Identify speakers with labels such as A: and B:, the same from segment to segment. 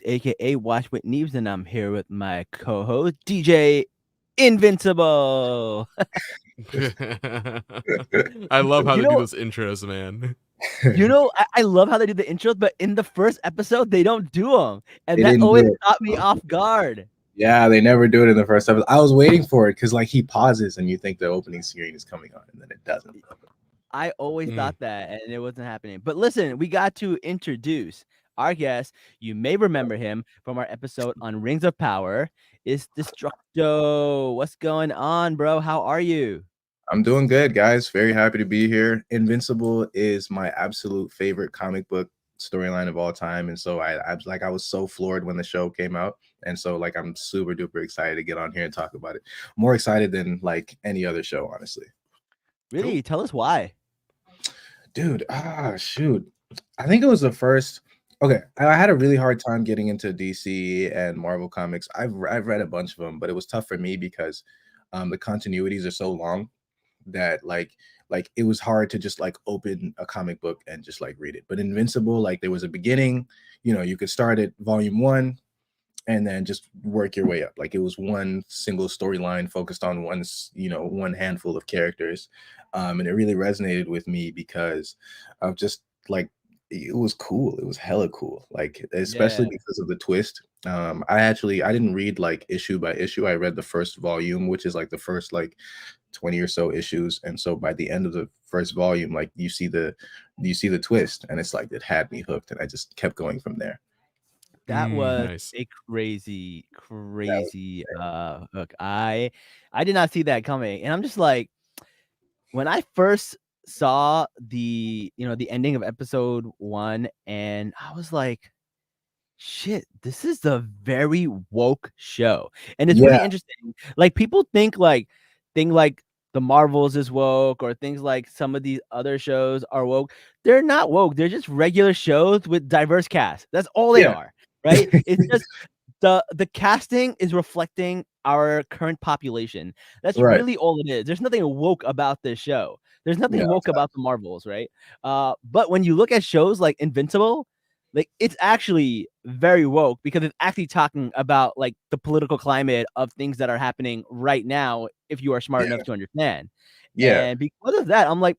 A: aka Watch with Neves, and I'm here with my co-host DJ Invincible.
B: I love how
A: You
B: they do
A: know,
B: those intros, man.
A: I love how they do the intros, but in the first episode they don't do them, and
C: They
A: that
C: didn't
A: always
C: do it.
A: caught me off guard.
C: Yeah, they never do it in the first episode. I was waiting for it because like he pauses and you think the opening screen is coming on, and then it doesn't.
A: I always
B: Mm.
A: thought that, and it wasn't happening. But listen, we got to introduce our guest. You may remember him from our episode on Rings of Power. It's Destructo. What's going on, bro? How are you?
C: I'm doing good, guys. Very happy to be here. Invincible is my absolute favorite comic book storyline of all time, and so I was so floored when the show came out, and so like I'm super duper excited to get on here and talk about it. More excited than like any other show, honestly.
A: Really?
B: Cool.
A: Tell us why.
C: Dude, shoot. I think it was the first. Okay, I had a really hard time getting into DC and Marvel comics. I've read a bunch of them, but it was tough for me because the continuities are so long that like it was hard to just like open a comic book and just like read it. But Invincible, like there was a beginning, you could start at volume 1 and then just work your way up. Like it was one single storyline focused on one handful of characters, and it really resonated with me because of just like it was cool. It was hella cool. Like especially
A: Yeah.
C: because of the twist. I didn't read like issue by issue. I read the first volume, which is like the first like 20 or so issues, and so by the end of the first volume, like you see the twist, and it's like it had me hooked, and I just kept going from there.
A: That was
B: Nice.
A: a crazy,
C: That was
A: crazy hook. I did not see that coming. And I'm just like, when I first saw the ending of episode 1, and I was like, shit, this is a very woke show. And it's really
C: yeah,
A: interesting. Like people think like the Marvels is woke, or things like some of these other shows are woke. They're not woke. They're just regular shows with diverse cast. That's all they
C: yeah,
A: are, right? It's just the casting is reflecting our current population. That's
C: right.
A: really all it is. There's nothing woke about this show. There's
C: Yeah,
A: nothing woke about the Marvels, right? But when you look at shows like Invincible, like it's actually very woke because it's actually talking about like the political climate of things that are happening right now if you are smart enough
C: yeah,
A: to understand.
C: yeah,
A: And because of that, I'm like,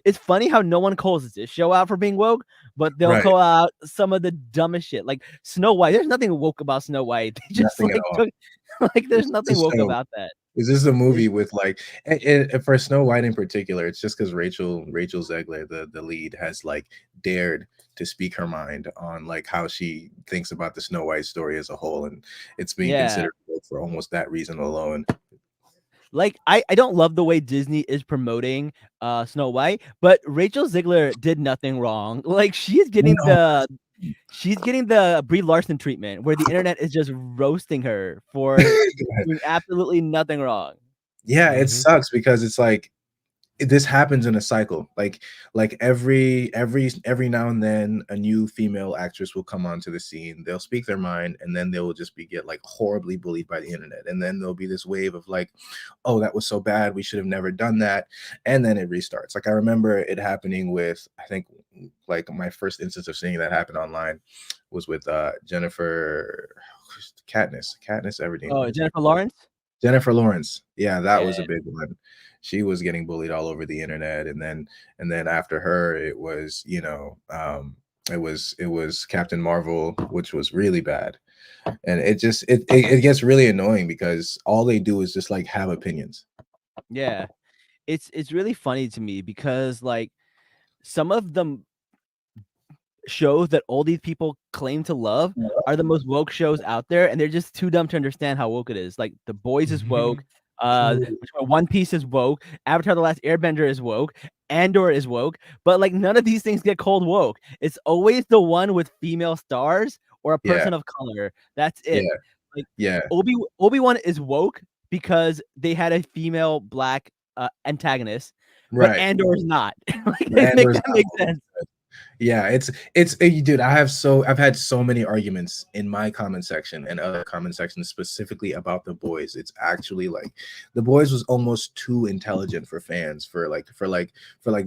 A: it's funny how no one calls this show out for being woke, but they'll
C: right.
A: call out some of the dumbest shit, like Snow White. There's nothing woke about Snow White. They just
C: Nothing at
A: like
C: all.
A: took, like there's
C: It's
A: nothing
C: just
A: woke
C: so.
A: about that.
C: Is this a
A: It's
C: movie with like for Snow White in particular? It's just because Rachel Zegler, the lead, has like dared to speak her mind on like how she thinks about the Snow White story as a whole, and it's being
A: yeah.
C: considered for almost that reason alone.
A: Like I don't love the way Disney is promoting Snow White, but Rachel Ziegler did nothing wrong. Like
C: No,
A: she's getting the Brie Larson treatment where the internet is just roasting her for doing absolutely nothing wrong.
C: yeah, it
B: Mhm.
C: sucks because it's like this happens in a cycle. Like every now and then a new female actress will come onto the scene, they'll speak their mind, and then they will just be get like horribly bullied by the internet, and then there'll be this wave of like, oh, that was so bad, we should have never done that, and then it restarts. Like I remember it happening with, I think, like my first instance of seeing that happen online was with Jennifer Katniss Everdeen.
A: Oh, Jennifer Lawrence?
C: Jennifer Lawrence. Yeah, that
A: Yeah.
C: was a big one. She was getting bullied all over the internet, and then after her, it was Captain Marvel, which was really bad. And it gets really annoying because all they do is just like have opinions.
A: Yeah. It's really funny to me because like some of the shows that all these people claim to love are the most woke shows out there, and they're just too dumb to understand how woke it is. Like The Boys is woke, One Piece is woke, Avatar: The Last Airbender is woke, Andor is woke, but like none of these things get called woke. It's always the one with female stars or a
C: Yeah,
A: person of color. That's it.
C: yeah,
A: Like
C: yeah.
A: Obi-Wan is woke because they had a female black antagonist, but
C: Right.
A: Andor is not. Like,
C: But
A: make
C: Andor's
A: that
C: not
A: make
C: woke.
A: sense.
C: Yeah, dude. I've had so many arguments in my comment section and other comment sections specifically about the boys. It's actually like the boys was almost too intelligent for fans for like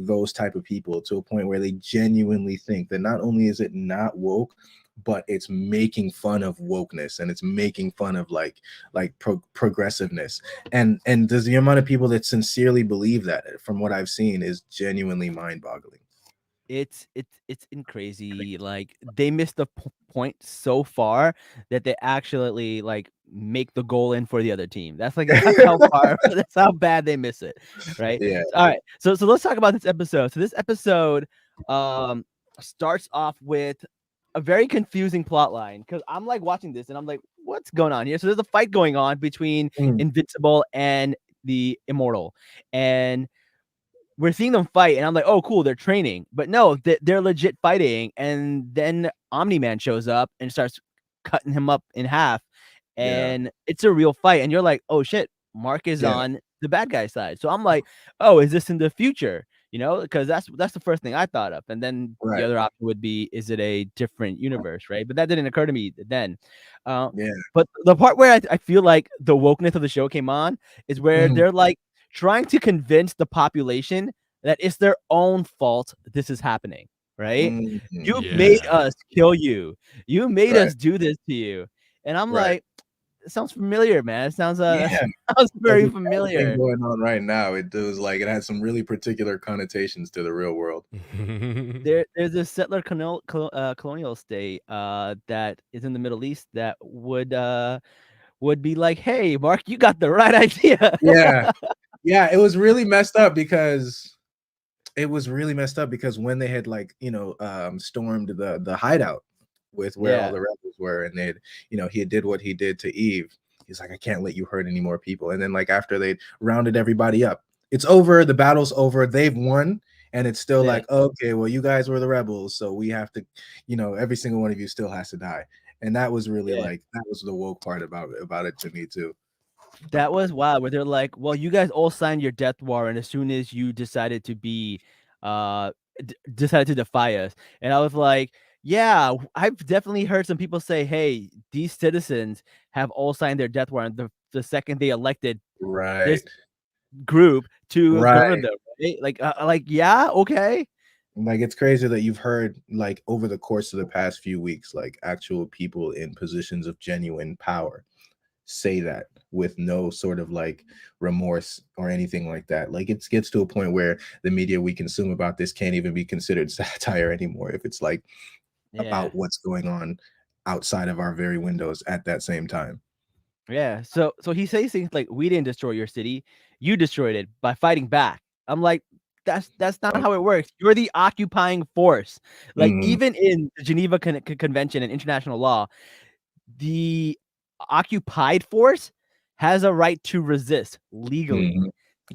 C: those type of people, to a point where they genuinely think that not only is it not woke, but it's making fun of wokeness and it's making fun of progressiveness. And there's the amount of people that sincerely believe that, from what I've seen, is genuinely mind-boggling.
A: It's in crazy. Like they missed the point so far that they actually like make the goal in for the other team. That's like that's how far that's how bad they miss it, right?
C: Yeah.
A: All right, so let's talk about this episode. So this episode starts off with a very confusing plot line because I'm like watching this and I'm like, what's going on here? So there's a fight going on between
C: Mm,
A: Invincible and the Immortal, and we're seeing them fight, and I'm like, oh, cool, they're training. But no, they're legit fighting. And then Omni-Man shows up and starts cutting him up in half.
C: yeah.
A: And it's a real fight. And you're like, oh, shit, Mark is
C: Yeah.
A: on the bad guy side. So I'm like, oh, is this in the future? You know, because that's the first thing I thought of. And then the
C: Right.
A: other option would be, is it a different universe, right? But that didn't occur to me then.
C: Yeah.
A: But the part where I feel like the wokeness of the show came on is where
C: Mhm.
A: they're like, trying to convince the population that it's their own fault this is happening, right?
C: Mhm.
A: You made
B: Yeah.
A: us kill you. You made
C: Right.
A: us do this to you. And I'm
C: Right.
A: like, it sounds familiar, man. It sounds
C: Yeah.
A: sounds very
C: Everything
A: familiar.
C: going on right now, it was like it had some really particular connotations to the real world.
A: There's a settler colonial state that is in the Middle East that would be like, hey, Mark, you got the right idea.
C: Yeah. Yeah, it was really messed up because when they had stormed the hideout with where all
A: Yeah.
C: the rebels were, and he did what he did to Eve. He's like, I can't let you hurt any more people. And then like after they rounded everybody up, it's over, the battle's over, they've won, and it's still
A: Yeah.
C: like, okay, well, you guys were the rebels, so we have to, every single one of you still has to die. And that was really
A: Yeah.
C: that was the woke part about it to me too.
A: That was wild, where they're like, "Well, you guys all signed your death warrant as soon as you decided to be, uh, decided to defy us." And I was like, "Yeah, I've definitely heard some people say, hey, these citizens have all signed their death warrant the second they elected this
C: Right.
A: group to govern
C: Right.
A: them." Right? Like, yeah, okay,
C: Like it's crazy that you've heard like over the course of the past few weeks, like actual people in positions of genuine power say that with no sort of like remorse or anything like that. Like it gets to a point where the media we consume about this can't even be considered satire anymore if it's like
A: yeah.
C: about what's going on outside of our very windows at that same time.
A: Yeah, so he says things like, "We didn't destroy your city, you destroyed it by fighting back." I'm like, that's not how it works. You're the occupying force. Like
C: Mhm.
A: even in the Geneva Convention and international law, the occupied force has a right to resist legally.
C: Mhm.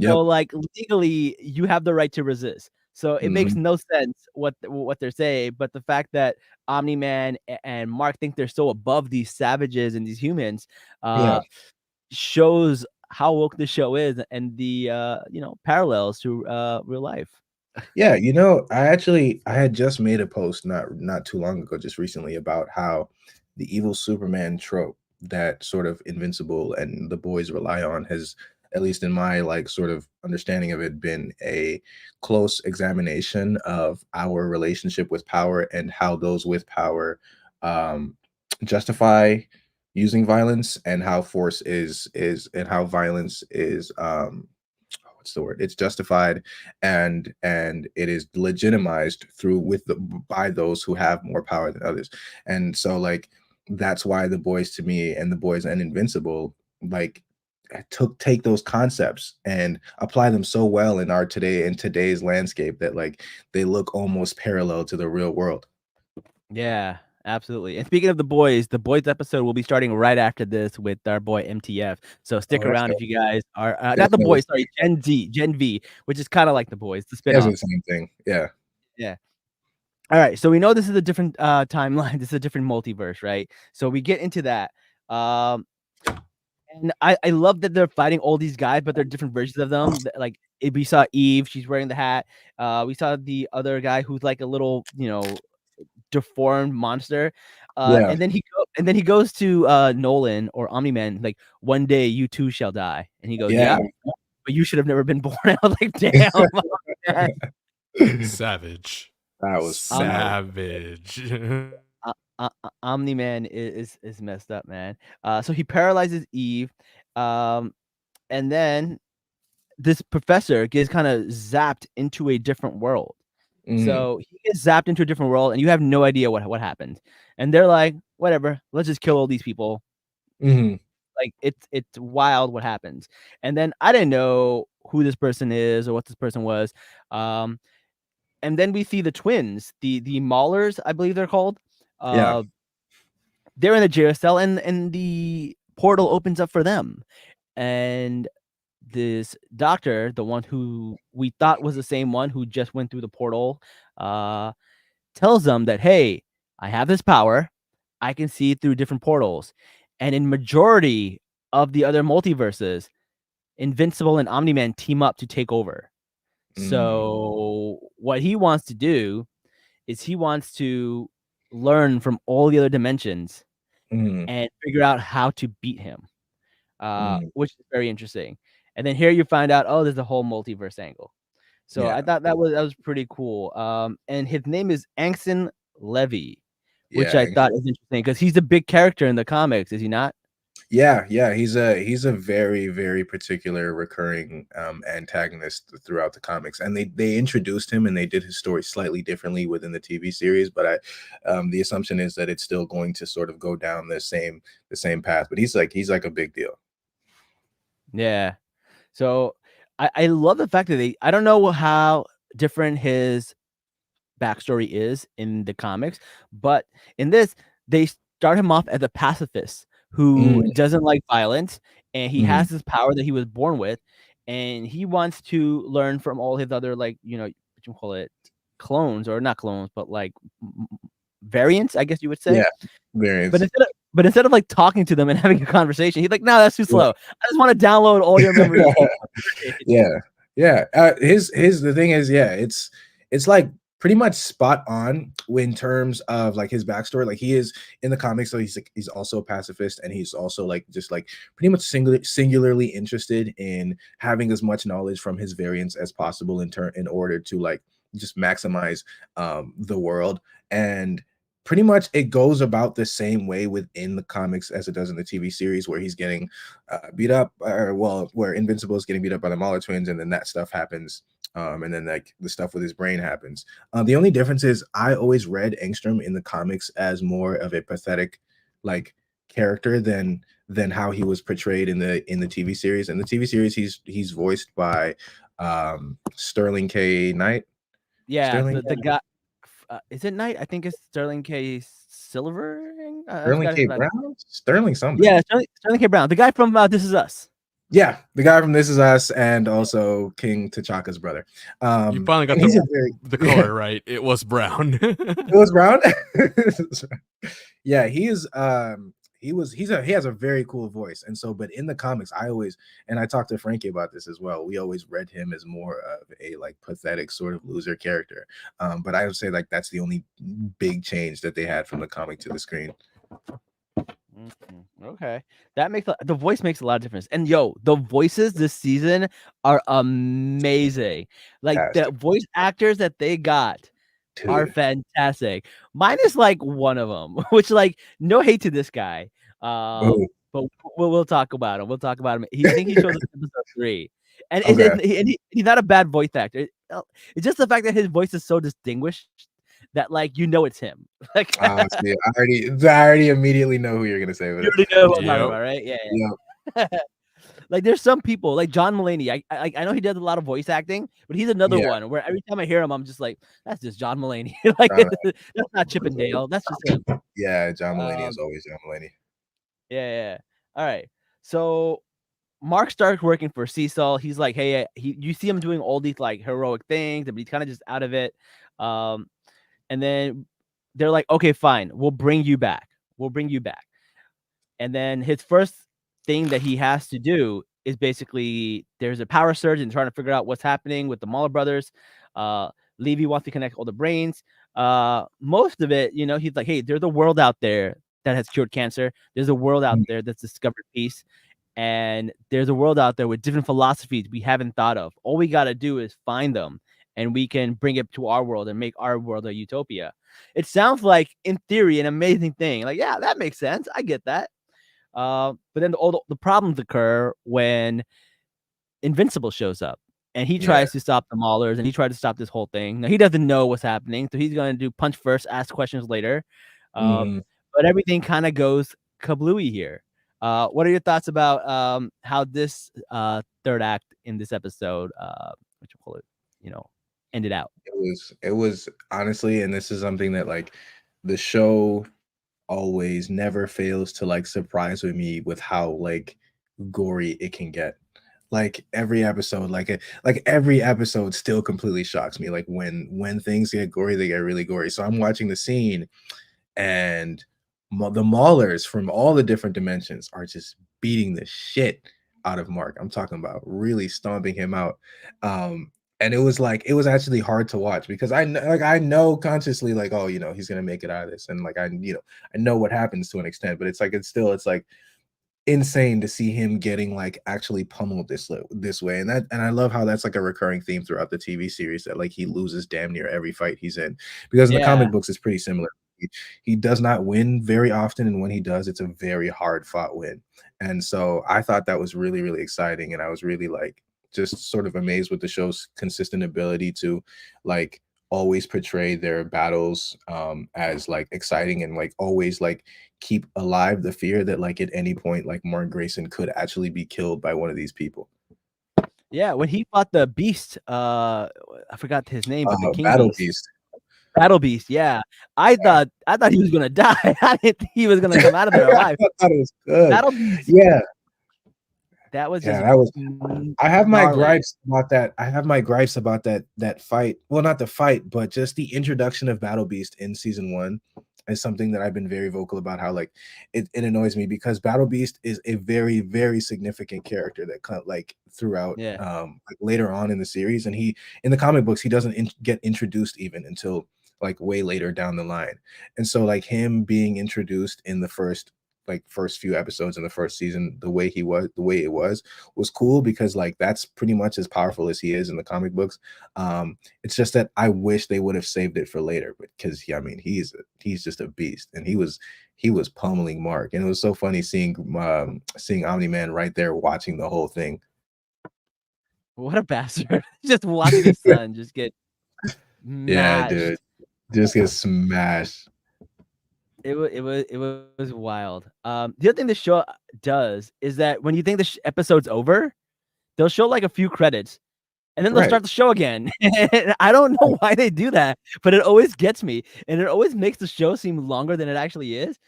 A: So
C: Yep.
A: like legally, you have the right to resist. So it makes
C: Mhm.
A: no sense what they're saying, but the fact that Omni-Man and Mark think they're so above these savages and these humans,
C: Yeah.
A: shows how woke the show is and the parallels to real life.
C: Yeah, I had just made a post not too long ago, just recently, about how the evil Superman trope that sort of Invincible and the boys rely on has, at least in my like sort of understanding of it, been a close examination of our relationship with power and how those with power justify using violence, and how force is and how violence is what's the word, it's justified, and it is legitimized through with the by those who have more power than others. And so like that's why the boys, to me, and the boys and Invincible, like take those concepts and apply them so well in today's landscape that like they look almost parallel to the real world.
A: Yeah, absolutely. And speaking of the boys episode will be starting right after this with our boy MTF. So stick
C: Oh, that's
A: around if
C: dope.
A: you guys are not the
C: Definitely
A: boys,
C: listening.
A: sorry, Gen V, which is kind of like the boys, the
C: It's
A: spinoff.
C: the same thing. Yeah.
A: Yeah. All right, so we know this is a different timeline. This is a different multiverse, right? So we get into that. Um, and I love that they're fighting all these guys, but they're different versions of them. Like we saw Eve, she's wearing the hat. We saw the other guy who's like a little, deformed monster.
C: Yeah.
A: And then he goes to Nolan or Omni-Man, like, one day you too shall die. And he goes,
C: Yeah.
A: yeah, but you should have never been born. I was like, damn, man.
B: Savage.
C: That was
A: I'm
C: that was
B: Savage.
A: Omni-Man is messed up, man. So he paralyzes Eve, and then this professor gets kind of zapped into a different world. So he gets zapped into a different world, and you have no idea what happened. And they're like, whatever, let's just kill all these people. Like it's wild what happens. And then I didn't know who this person is or what this person was. And then we see the twins, the Maulers, I believe they're called.
C: Yeah.
A: They're in the jail cell, and the portal opens up for them. And this doctor, the one who we thought was the same one who just went through the portal, tells them that, hey, I have this power. I can see through different portals. And in majority of the other multiverses, Invincible and Omni-Man team up to take over. So what he wants to do is he wants to learn from all the other dimensions and figure out how to beat him, which is very interesting. And then here you find out, oh, there's a whole multiverse angle. So I thought that was pretty cool. And his name is Anson Levy, which I thought is interesting because he's a big character in the comics, is he not?
C: Yeah, he's a very, very particular recurring antagonist throughout the comics, and they introduced him and they did his story slightly differently within the TV series. But the assumption is that it's still going to sort of go down the same path. But he's like a big deal.
A: Yeah. So I love the fact that I don't know how different his backstory is in the comics, but in this they start him off as a pacifist who doesn't like violence, and he has this power that he was born with, and he wants to learn from all his other, like, what you call it, clones, or not clones, but like variants, I guess you would say.
C: Yeah, variants.
A: But instead of like talking to them and having a conversation, he's like, no, that's too slow. I just want to download all your memories.
C: The thing is, it's like pretty much spot on in terms of like his backstory. Like he is in the comics, so he's also a pacifist, and he's also like just like pretty much singularly interested in having as much knowledge from his variants as possible in order to like just maximize the world. And pretty much it goes about the same way within the comics as it does in the TV series, where he's getting beat up, where Invincible is getting beat up by the Mauler twins, and then that stuff happens. And then like the stuff with his brain happens. The only difference is I always read Engstrom in the comics as more of a pathetic like character than how he was portrayed in the TV series. In the TV series, he's voiced by Sterling K. Knight.
A: Yeah, the guy. Is it Knight? I think it's Sterling K. Silver.
C: Sterling K. Brown. Sterling something.
A: Yeah, Sterling K. Brown, the guy from This Is Us.
C: Yeah, the guy from This Is Us, and also King T'Chaka's brother.
B: You finally got the color right. It was brown.
C: It was brown. Yeah, he has a very cool voice. And so, but in the comics, I talked to Frankie about this as well. We always read him as more of a like pathetic sort of loser character. But I would say like that's the only big change that they had from the comic to the screen.
A: Okay, that makes the voice makes a lot of difference. And the voices this season are amazing. Like the voice actors that they got are fantastic. Mine is like one of them, which like no hate to this guy. But we'll talk about him. We'll talk about him. I think he shows up in episode 3, and he's not a bad voice actor. It's just the fact that his voice is so distinguished that like it's him. Like
C: I already immediately know who you're gonna say.
A: You already know what I'm talking about, right? Yeah. Like there's some people like John Mulaney. I know he does a lot of voice acting, but he's another one where every time I hear him, I'm just like, that's just John Mulaney. Like that's not Chip and Dale. That's just him.
C: Yeah, John Mulaney is always John Mulaney.
A: Yeah. All right. So Mark starts working for Cecil. He's like, hey, you see him doing all these like heroic things, but he's kind of just out of it. And then they're like, okay, fine, we'll bring you back. And then his first thing that he has to do is basically there's a power surge and trying to figure out what's happening with the Mauler brothers. Levy wants to connect all the brains. Most of it, he's like, hey, there's a world out there that has cured cancer. There's a world out there that's discovered peace. And there's a world out there with different philosophies we haven't thought of. All we got to do is find them and we can bring it to our world and make our world a utopia. It sounds like, in theory, an amazing thing. Like, yeah, that makes sense. I get that. But then all the problems occur when Invincible shows up and he tries to stop the Maulers and he tried to stop this whole thing. Now he doesn't know what's happening, so he's going to do punch first, ask questions later. But everything kind of goes kablooey here. What are your thoughts about how this third act in this episode, what you call it, ended out?
C: It was honestly, and this is something that like the show always never fails to like surprise with me with how like gory it can get. Like every episode, like every episode still completely shocks me. Like when things get gory, they get really gory. So I'm watching the scene, and the Maulers from all the different dimensions are just beating the shit out of Mark. I'm talking about really stomping him out. And it was actually hard to watch because I know consciously like, oh, he's gonna make it out of this, and like I know what happens to an extent, but it's like insane to see him getting like actually pummeled this way. And I love how that's like a recurring theme throughout the TV series, that like he loses damn near every fight he's in, because in the comic books it's pretty similar. He does not win very often, and when he does, it's a very hard fought win. And so I thought that was really, really exciting, and I was really like just sort of amazed with the show's consistent ability to like always portray their battles as like exciting, and like always like keep alive the fear that like at any point like Mark Grayson could actually be killed by one of these people.
A: Yeah, when he fought the beast, I forgot his name, but the King
C: Battle Beast.
A: Battle Beast, yeah. I thought he was gonna die. I didn't think he was gonna come out of there alive.
C: I thought it was good.
A: Battle Beast.
C: Yeah.
A: That was
C: I have my gripes about that. I have my gripes about that fight. Well, not the fight, but just the introduction of Battle Beast in season 1 is something that I've been very vocal about, how like it annoys me, because Battle Beast is a very, very significant character that kind of like throughout like later on in the series, and he in the comic books he doesn't get introduced even until like way later down the line. And so like him being introduced in the first few episodes in the first season, the way it was cool, because like that's pretty much as powerful as he is in the comic books. It's just that I wish they would have saved it for later, because I mean he's just a beast, and he was pummeling Mark, and it was so funny seeing Omni-Man right there watching the whole thing.
A: What a bastard. Just watching his son just get smashed.
C: Yeah, dude. Just get smashed.
A: It was wild. The other thing the show does is that when you think the episode's over, they'll show like a few credits, and then they'll start the show again. And I don't know why they do that, but it always gets me, and it always makes the show seem longer than it actually is.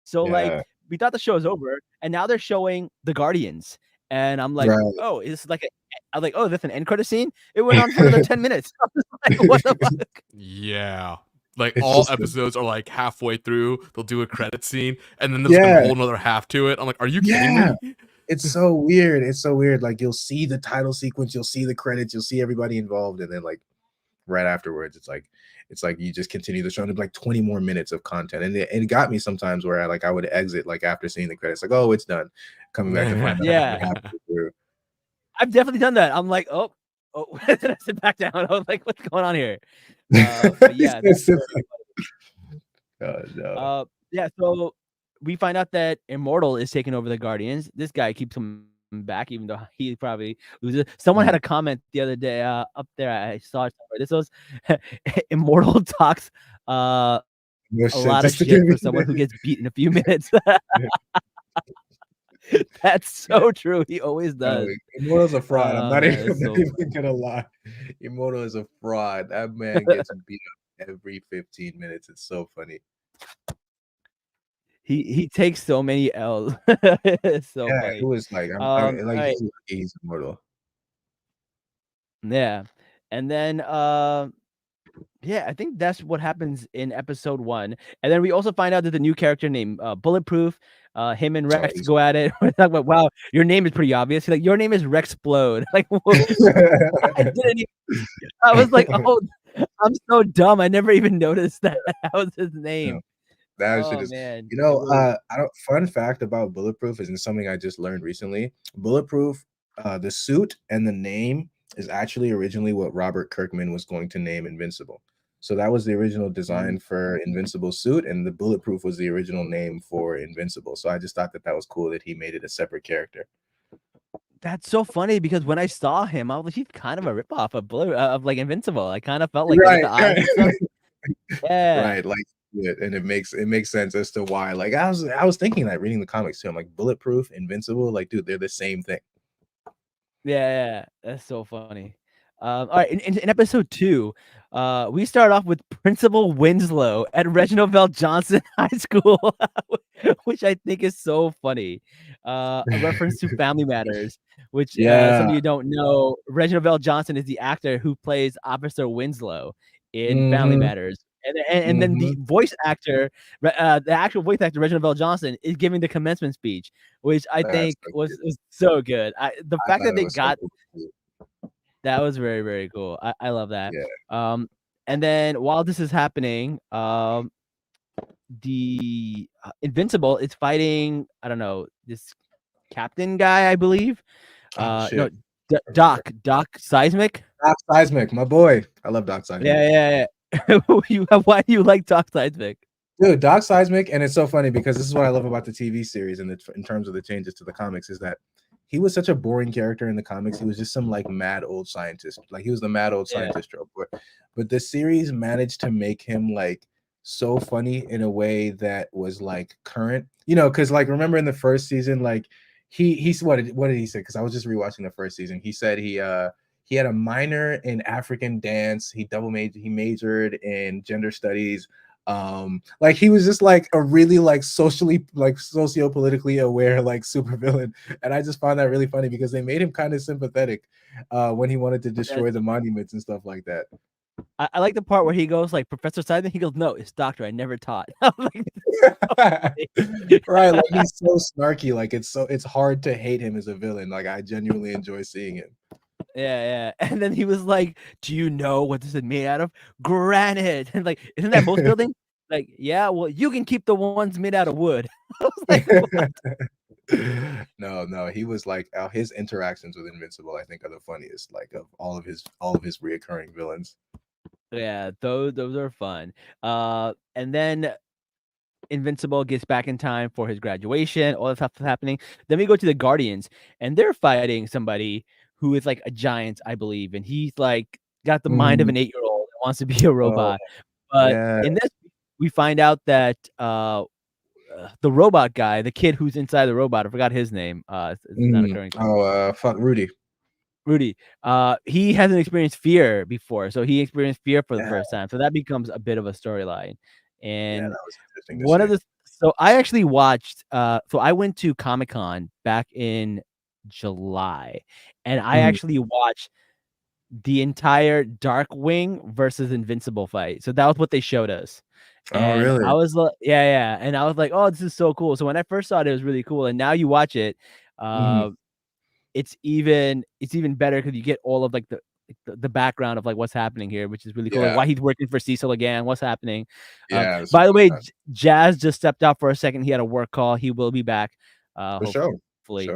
A: So like we thought the show was over, and now they're showing the Guardians, and I'm like, oh, is like I was like, oh, that's an end credit scene. It went on for another 10 minutes. I was like, what the fuck?
B: Yeah. Like all episodes are like halfway through, they'll do a credit scene, and then there's a whole another half to it. I'm like, are you kidding me?
C: It's so weird. It's so weird. Like you'll see the title sequence, you'll see the credits, you'll see everybody involved, and then like right afterwards, it's like you just continue the show, and like 20 more minutes of content. And it got me sometimes where I would exit like after seeing the credits, like, oh, it's done. Coming back to find out what happened.
A: I've definitely done that. I'm like, oh, then I sit back down. I was like, what's going on here? But yeah, yeah. So we find out that Immortal is taking over the Guardians. This guy keeps him back, even though he probably loses. Someone had a comment the other day up there. I saw it somewhere. This was Immortal talks a lot of shit for someone who gets beat in a few minutes. That's so true. He always does.
C: Immortal's a fraud. I'm not even gonna lie. Immortal is a fraud. That man gets beat up every 15 minutes. It's so funny.
A: He takes so many L's. It's so funny.
C: It was like he's Immortal.
A: Yeah, and then I think that's what happens in episode 1. And then we also find out that the new character named Bulletproof, him and Rex go at it. We're talking about, wow, your name is pretty obvious. He's like, your name is Rexplode. Like, I was like, oh, I'm so dumb. I never even noticed that was his name.
C: That shit is, man. Fun fact about Bulletproof isn't something I just learned recently. Bulletproof, the suit and the name is actually originally what Robert Kirkman was going to name Invincible. So that was the original design for Invincible suit, and the Bulletproof was the original name for Invincible. So I just thought that was cool that he made it a separate character.
A: That's so funny because when I saw him, I was like, he's kind of a ripoff of like Invincible. I kind of felt like with the eyes and stuff. Yeah.
C: Right, like and it makes sense as to why. Like I was thinking that reading the comics too. I'm like Bulletproof, Invincible, like dude, they're the same thing.
A: Yeah, that's so funny. All right, in episode 2, we start off with Principal Winslow at Reginald Bell Johnson High School, which I think is so funny. A reference to Family Matters, which some of you don't know, Reginald Bell Johnson is the actor who plays Officer Winslow in Family Matters. And then the voice actor, the actual voice actor, Reginald Bell Johnson, is giving the commencement speech, which I think was so good. The fact that they got that was very, very cool. I love that.
C: Yeah.
A: And then while this is happening, the Invincible is fighting, I don't know, this captain guy, I believe. No, Doc Seismic.
C: Doc Seismic, my boy. I love Doc Seismic.
A: Yeah. Why do you like Doc Seismic?
C: Dude, Doc Seismic, and it's so funny because this is what I love about the TV series and in terms of the changes to the comics is that he was such a boring character in the comics. He was just some like mad old scientist. Like he was the mad old scientist trope. But the series managed to make him like so funny in a way that was like current. You know, because like remember in the first season, like he's what did he say? Because I was just rewatching the first season. He said he had a minor in African dance. He majored in gender studies. Like he was just like a really like socially like socio-politically aware like supervillain, and I just found that really funny because they made him kind of sympathetic when he wanted to destroy the monuments and stuff like that.
A: I like the part where he goes like Professor Seismic. He goes, "No, it's Doctor. I never taught."
C: Right, like he's so snarky. Like it's hard to hate him as a villain. Like I genuinely enjoy seeing him.
A: Yeah. And then he was like, "Do you know what this is made out of? Granite." And like, isn't that most buildings? Like, yeah. Well, you can keep the ones made out of wood. I was like, what?
C: No, he was like his interactions with Invincible, I think, are the funniest. Like of all of his reoccurring villains.
A: Yeah, those are fun. And then Invincible gets back in time for his graduation. All that stuff is happening. Then we go to the Guardians, and they're fighting somebody who is like a giant, I believe, and he's like got the mind of an 8-year-old and wants to be a robot. But in this, we find out that the robot guy, the kid who's inside the robot, I forgot his name. It's not occurring.
C: Fuck Rudy.
A: He hasn't experienced fear before, so he experienced fear for the first time. So that becomes a bit of a storyline. And
C: that was interesting.
A: So I actually watched. So I went to Comic-Con back in July, and I actually watched the entire Darkwing versus Invincible fight. So that was what they showed us. And
C: really?
A: I was like, yeah. And I was like, oh, this is so cool. So when I first saw it, it was really cool. And now you watch it, it's even better because you get all of like the background of like what's happening here, which is really cool. Like why he's working for Cecil again, what's happening. By the way, Jazz just stepped out for a second. He had a work call. He will be back. Hopefully.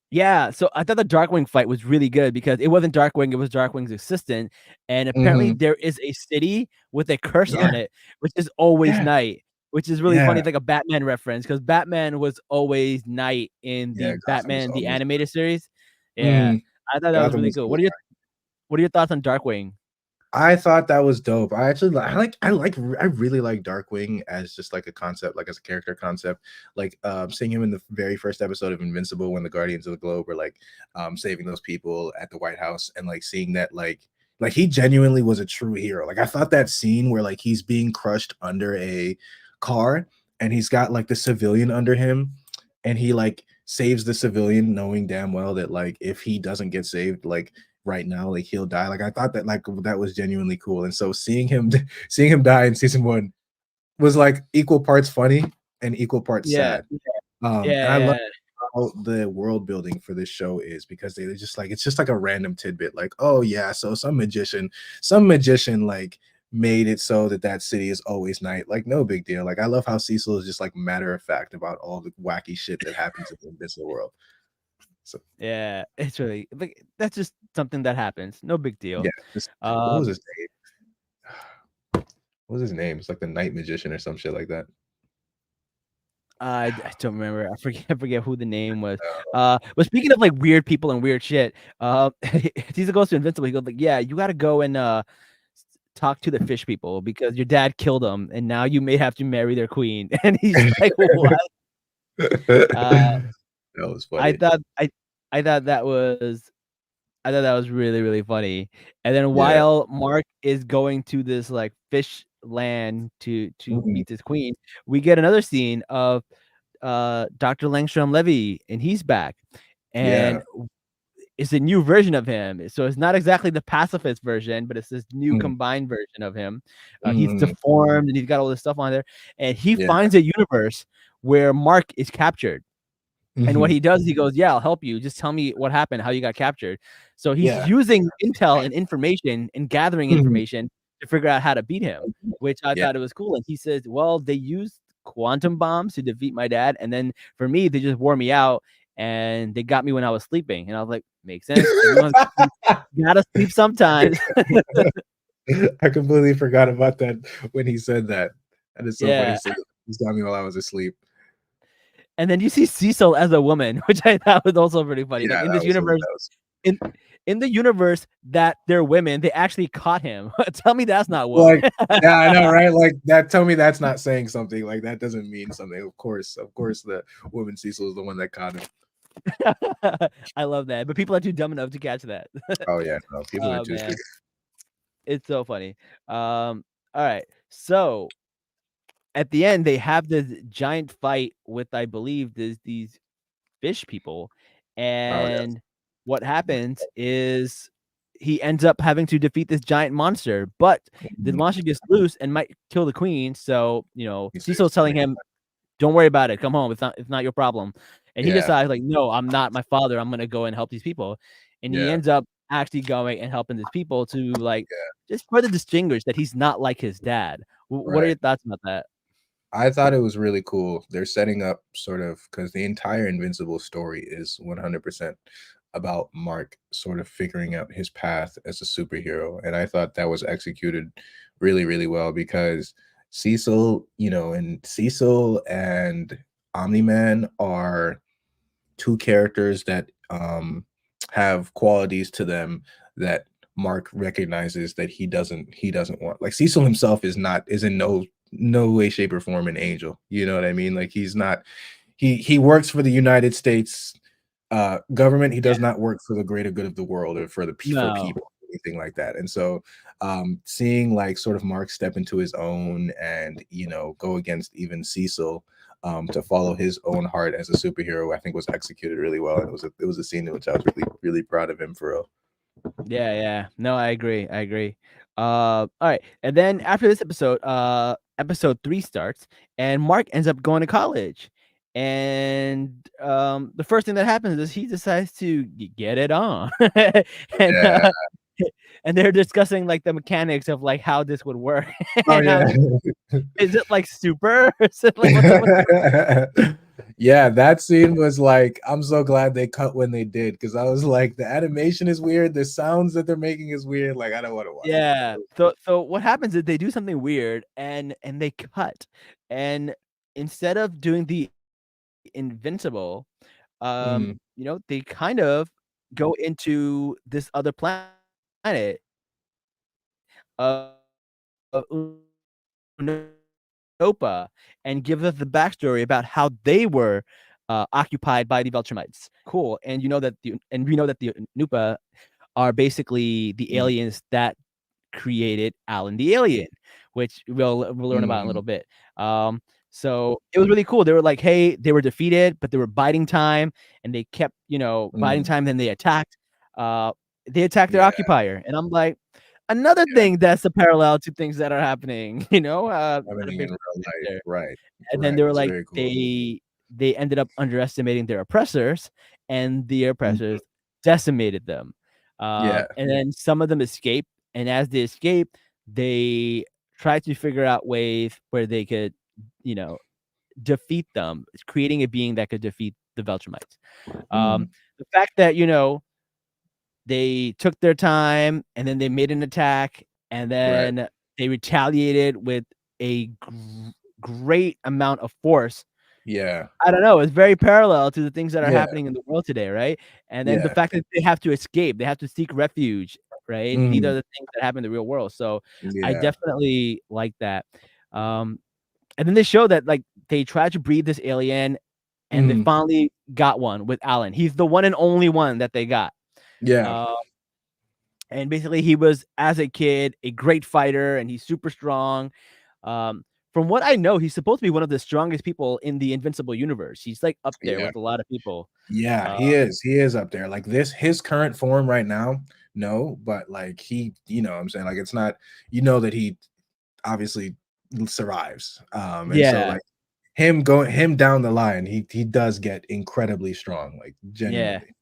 A: Yeah, so I thought the Darkwing fight was really good because it wasn't Darkwing, it was Darkwing's assistant. And apparently there is a city with a curse on it, which is always night, which is really funny. It's like a Batman reference because Batman was always night in the Batman, the animated series. Yeah, I thought that was really cool. What are your thoughts on Darkwing?
C: I thought that was dope. I really like Darkwing as just like a concept, like as a character concept. Like seeing him in the very first episode of Invincible when the Guardians of the Globe were like saving those people at the White House, and like seeing that like he genuinely was a true hero. Like I thought that scene where like he's being crushed under a car and he's got like the civilian under him and he like saves the civilian knowing damn well that like if he doesn't get saved, like right now, like he'll die. Like I thought that like that was genuinely cool. And so seeing him die in season 1 was like equal parts funny and equal parts sad. And I love how the world building for this show is because they're just like it's just like a random tidbit, like, oh yeah, so some magician like made it so that city is always night. Like no big deal. Like I love how Cecil is just like matter of fact about all the wacky shit that happens in the Invincible world. So
A: Yeah, it's really like that's just something that happens. No big deal.
C: yeah, what was
A: Um,
C: his name? What was his name? It's like the Night Magician or some shit like that.
A: I don't remember. I forget who the name was. But speaking of like weird people and weird shit, Caesar goes to Invincible. He goes like, "Yeah, you got to go and talk to the fish people because your dad killed them, and now you may have to marry their queen." And he's like, "What?" Uh,
C: That was
A: I
C: funny.
A: thought I I thought that was I thought that was really, really funny. And then
C: Yeah.
A: while Mark is going to this like fish land to
C: Mhm.
A: meet this queen, we get another scene of Dr. Langstrom Levy, and he's back.
C: Yeah.
A: And it's a new version of him. So it's not exactly the pacifist version, but it's this new
C: Mhm.
A: combined version of him. He's
C: Mhm.
A: deformed and he's got all this stuff on there. And he
C: Yeah.
A: finds a universe where Mark is captured. And what
C: Mhm.
A: he does, he goes, "Yeah, I'll help you. Just tell me what happened, how you got captured." So he's
C: Yeah.
A: using intel and information and gathering
C: Mhm.
A: information to figure out how to beat him, which I
C: Yeah.
A: thought it was cool. And he says, "Well, they used quantum bombs to defeat my dad, and then for me, they just wore me out and they got me when I was sleeping." And I was like, "Makes sense. Everyone's gotta sleep sometimes."
C: I completely forgot about that when he said that. That is so funny. He
A: Yeah.
C: said, "He's got me while I was asleep."
A: And then you see Cecil as a woman, which I thought was also pretty funny. Like
C: Yeah,
A: in this universe,
C: that was
A: in in the universe that they're women, they actually caught him. Tell me that's not woke.
C: like, yeah, I know, right? Like that. Tell me that's not saying something. Like that doesn't mean something. Of course, the woman Cecil is the one that caught him.
A: I love that, but people are too dumb enough to catch that.
C: Oh yeah, no, people are
A: Oh
C: too
A: man,
C: stupid.
A: it's so funny. All right, so at the end they have this giant fight with, I believe, these fish people,
C: Oh yes.
A: and what happens is he ends up having to defeat this giant monster, but the
C: Mhm.
A: monster gets loose and might kill the queen. So
C: He saves
A: Cecil's
C: the
A: telling
C: queen.
A: him, "Don't worry about it. Come home. It's not your problem." And he
C: Yeah,
A: decides like, "No, I'm not my father. I'm gonna go and help these people." And he
C: yeah,
A: ends up actually going and helping these people to like
C: yeah.
A: just further distinguish that he's not like his dad. What are
C: Right.
A: your thoughts about that?
C: I thought it was really cool. They're setting up sort of because the entire Invincible story is 100% about Mark sort of figuring out his path as a superhero. And I thought that was executed really, really well because Cecil and Omni Man are two characters that have qualities to them that Mark recognizes that he doesn't want. Like Cecil himself is in no way, shape, or form an angel. You know what I mean? Like he's not. He works for the United States government. He
A: Yeah,
C: does not work for the greater good of the world or for
A: no,
C: people, anything like that. And so, seeing like sort of Mark step into his own and go against even Cecil. To follow his own heart as a superhero, I think was executed really well. It was a scene in which I was really, really proud of him for real.
A: yeah. No, I agree. I agree. All right, and then after this episode, episode 3 starts, and Mark ends up going to college, and the first thing that happens is he decides to get it on, and
C: Yeah.
A: and they're discussing like the mechanics of like how this would work,
C: Oh
A: and
C: yeah.
A: I'm like, is it like super? Is it like what's
C: Yeah, that scene was like, I'm so glad they cut when they did because I was like, the animation is weird, the sounds that they're making is weird. Like, I don't want to watch it.
A: Yeah. So what happens is they do something weird and they cut. And instead of doing the Invincible,
C: Mhm,
A: they kind of go into this other planet of Unopa and give us the backstory about how they were occupied by the Veltramites. Cool. And we know that the Nupa are basically the
C: mhm,
A: aliens that created Alan the Alien, which we'll learn about in a
C: mhm,
A: little bit. Um, so it was really cool. They were like, hey, they were defeated, but they were biding time, and they kept, biding
C: mhm.
A: time. Then they attacked. Uh, they attacked their
C: Yeah,
A: occupier, and I'm like, another
C: yeah,
A: thing that's a parallel to things that are happening. Not a
C: happening
A: big
C: in real
A: surprise
C: life.
A: there.
C: Right,
A: And then
C: right.
A: they were
C: It's
A: like,
C: very cool.
A: they ended up underestimating their oppressors, and the
C: Mhm.
A: oppressors decimated them.
C: Yeah.
A: And then some of them escape, and as they escape, they try to figure out ways where they could, you know, defeat them, creating a being that could defeat the Veltramites. Um,
C: Mhm.
A: the fact that, you know, they took their time and then they made an attack and
C: Right.
A: then they retaliated with a great amount of force.
C: Yeah.
A: I don't know, it's very parallel to the things that are
C: Yeah.
A: happening in the world today, right? And then the
C: Yeah.
A: fact that they have to escape, they have to seek refuge, right? These are
C: Mhm.
A: the things that happen in the real world. So I
C: Yeah.
A: definitely like that. And then they show that like they tried to breed this alien and they
C: Mhm.
A: finally got one with Alan. He's the one and only one that they got.
C: Yeah.
A: Uh, and basically he was, as a kid, a great fighter and he's super strong. From what I know, he's supposed to be one of the strongest people in the Invincible universe. He's like up there
C: Yeah.
A: with a lot of people.
C: Yeah,
A: Uh,
C: he is. He is up there. Like his current form right now, no, but like he, you know what I'm saying? Like it's not, you know that he obviously survives. And so
A: yeah,
C: like him down the line, he does get incredibly strong, like
A: yeah.
C: genuinely.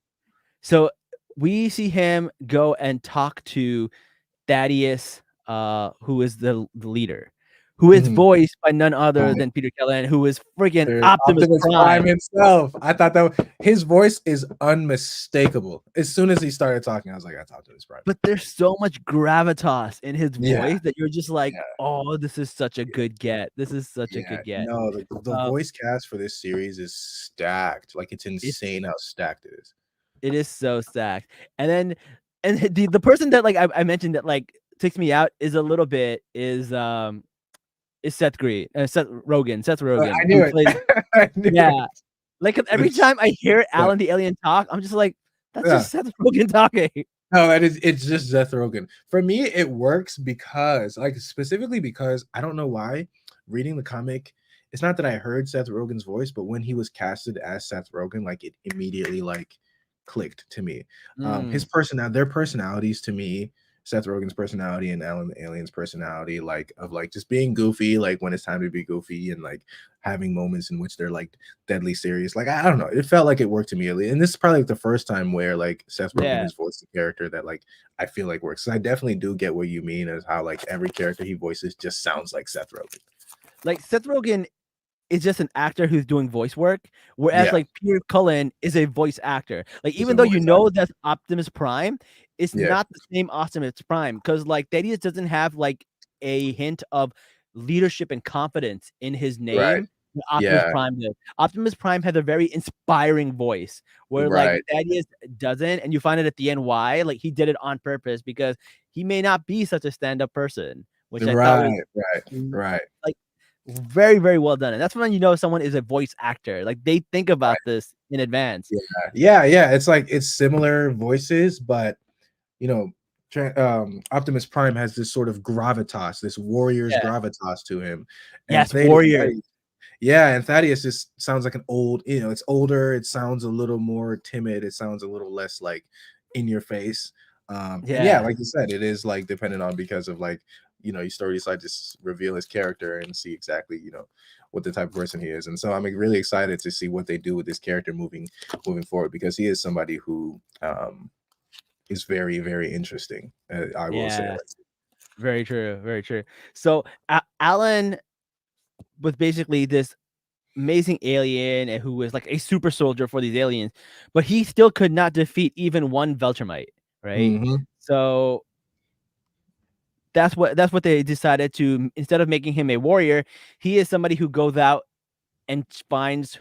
A: So we see him go and talk to Thaddeus, who is the leader, who is
C: Mhm.
A: voiced by none other
C: Right.
A: than Peter Cullen, who is freaking
C: There's
A: Optimus
C: Optimus Prime
A: Prime.
C: himself. I thought that his voice is unmistakable. As soon as he started talking, I was like, that's Optimus Prime.
A: But there's so much gravitas in his
C: Yeah,
A: voice that you're just like,
C: yeah.
A: "Oh, this is such a good get. This is such a
C: Yeah,
A: good get."
C: no, the
A: Uh,
C: voice cast for this series is stacked. Like it's
A: it's
C: insane how stacked it is.
A: it is so stacked. And then the person that like I mentioned that like takes me out is a little bit is Seth Green, Seth Rogen,
C: I
A: who
C: knew it.
A: plays
C: I knew
A: yeah.
C: it.
A: Like every time I hear
C: Yeah,
A: Alan the Alien talk, I'm just like, that's
C: yeah.
A: just Seth Rogen talking.
C: No, it's just Seth Rogen. For me, it works because, like, specifically because I don't know why. Reading the comic, it's not that I heard Seth Rogen's voice, but when he was casted as Seth Rogen, like it immediately like clicked to me.
A: Mm,
C: Their personalities to me, Seth Rogen's personality and Alan the Alien's personality, like of like just being goofy, like when it's time to be goofy, and like having moments in which they're like deadly serious. Like I don't know, it felt like it worked immediately, and this is probably like the first time where like Seth Rogen
A: yeah.
C: has voiced a character that like I feel like works. So I definitely do get what you mean as how like every character he voices just sounds like Seth Rogen.
A: Like Seth Rogen is just an actor who's doing voice work, whereas
C: Yeah,
A: like Peter Cullen is a voice actor. Like
C: he's
A: even
C: a
A: though you
C: voice
A: know
C: actor.
A: that's Optimus Prime, it's
C: Yeah,
A: not the same Optimus Prime because like Thaddeus doesn't have like a hint of leadership and confidence in his
C: right.
A: name. That Optimus
C: Yeah,
A: Prime did. Optimus Prime has a very inspiring voice, where like
C: right.
A: Thaddeus doesn't, and you find it at the end why. Like he did it on purpose because he may not be such a stand-up person, which I thought was
C: Right, right, right,
A: like very, very well done. And that's when you know someone is a voice actor. Like they think about
C: right.
A: this in advance.
C: Yeah, yeah, yeah. It's like it's similar voices, but you know, Optimus Prime has this sort of gravitas, this warrior's
A: Yeah.
C: gravitas to him, and
A: Yes, warrior.
C: Yeah, and Thaddeus just sounds like an old, you know, it's older, it sounds a little more timid, it sounds a little less like in your face. And yeah,
A: Yeah.
C: like you said, it is like dependent on because of like, you know, you story decide to reveal his character and see exactly, you know, what the type of person he is. And so I'm like, really excited to see what they do with this character moving forward because he is somebody who is very, very interesting. I will say.
A: Yeah. Very true. Very true. So Alan was basically this amazing alien and who was like a super soldier for these aliens, but he still could not defeat even one Veltramite, right?
C: Hmm.
A: So that's what they decided to, instead of making him a warrior, he is somebody who goes out and finds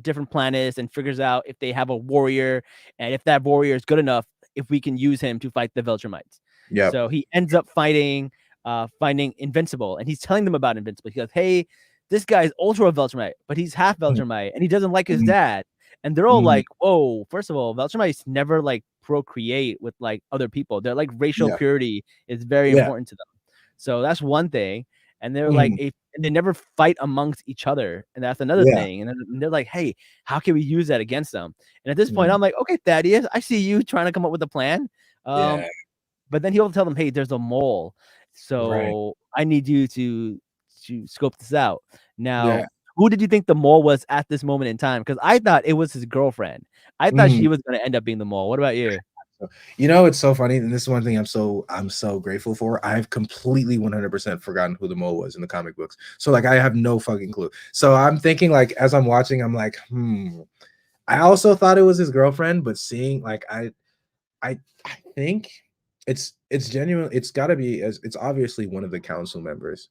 A: different planets and figures out if they have a warrior, and if that warrior is good enough, if we can use him to fight the Viltrumites.
C: Yep.
A: So he ends up finding Invincible, and he's telling them about Invincible. He goes, "Hey, this guy's ultra Viltrumite, but he's half Viltrumite, and he doesn't like his
C: Mhm.
A: dad." And they're all
C: Mhm.
A: like, "Whoa! First of all, Viltrumites never like procreate with like other people. They're like racial
C: Yeah.
A: purity is very
C: Yeah.
A: important to them." So that's one thing. And they're like,
C: Mhm.
A: and they never fight amongst each other, and that's another
C: Yeah.
A: thing. And then they're like, "Hey, how can we use that against them?" And at this point,
C: Mhm.
A: I'm like, "Okay, Thaddeus, I see you trying to come up with a plan."
C: Yeah.
A: But then he'll tell them, "Hey, there's a mole,
C: Right.
A: so I need you to scope this out."
C: Yeah.
A: Now, who did you think the mole was at this moment in time? Because I thought it was his girlfriend. I thought
C: Mhm.
A: she was going to end up being the mole. What about you?
C: So, you know, it's so funny, and this is one thing I'm so grateful for. I've completely 100% forgotten who the mole was in the comic books. So like I have no fucking clue. So I'm thinking like as I'm watching, I'm like, I also thought it was his girlfriend, but seeing like I think it's genuine. It's got to be as it's obviously one of the council members.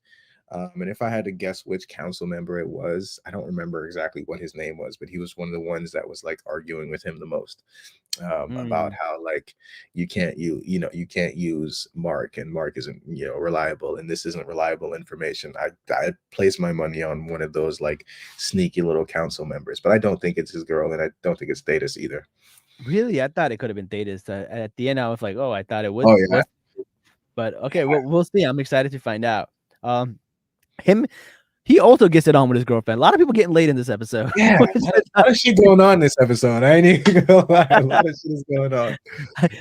C: And if I had to guess which council member it was, I don't remember exactly what his name was, but he was one of the ones that was like arguing with him the most about
A: Mm.
C: how like you can't use Mark and Mark isn't reliable and this isn't reliable information. I place my money on one of those like sneaky little council members, but I don't think it's his girl and I don't think it's Datus either.
A: Really? I thought it could have been Data's. At the end, I was like, oh, I thought it
C: Oh yeah,
A: was. But okay, we'll see. I'm excited to find out. Him, he also gets it on with his girlfriend. A lot of people getting laid in this episode.
C: yeah. A lot of shit going on this episode. I ain't even gonna lie. A lot of shit is going on.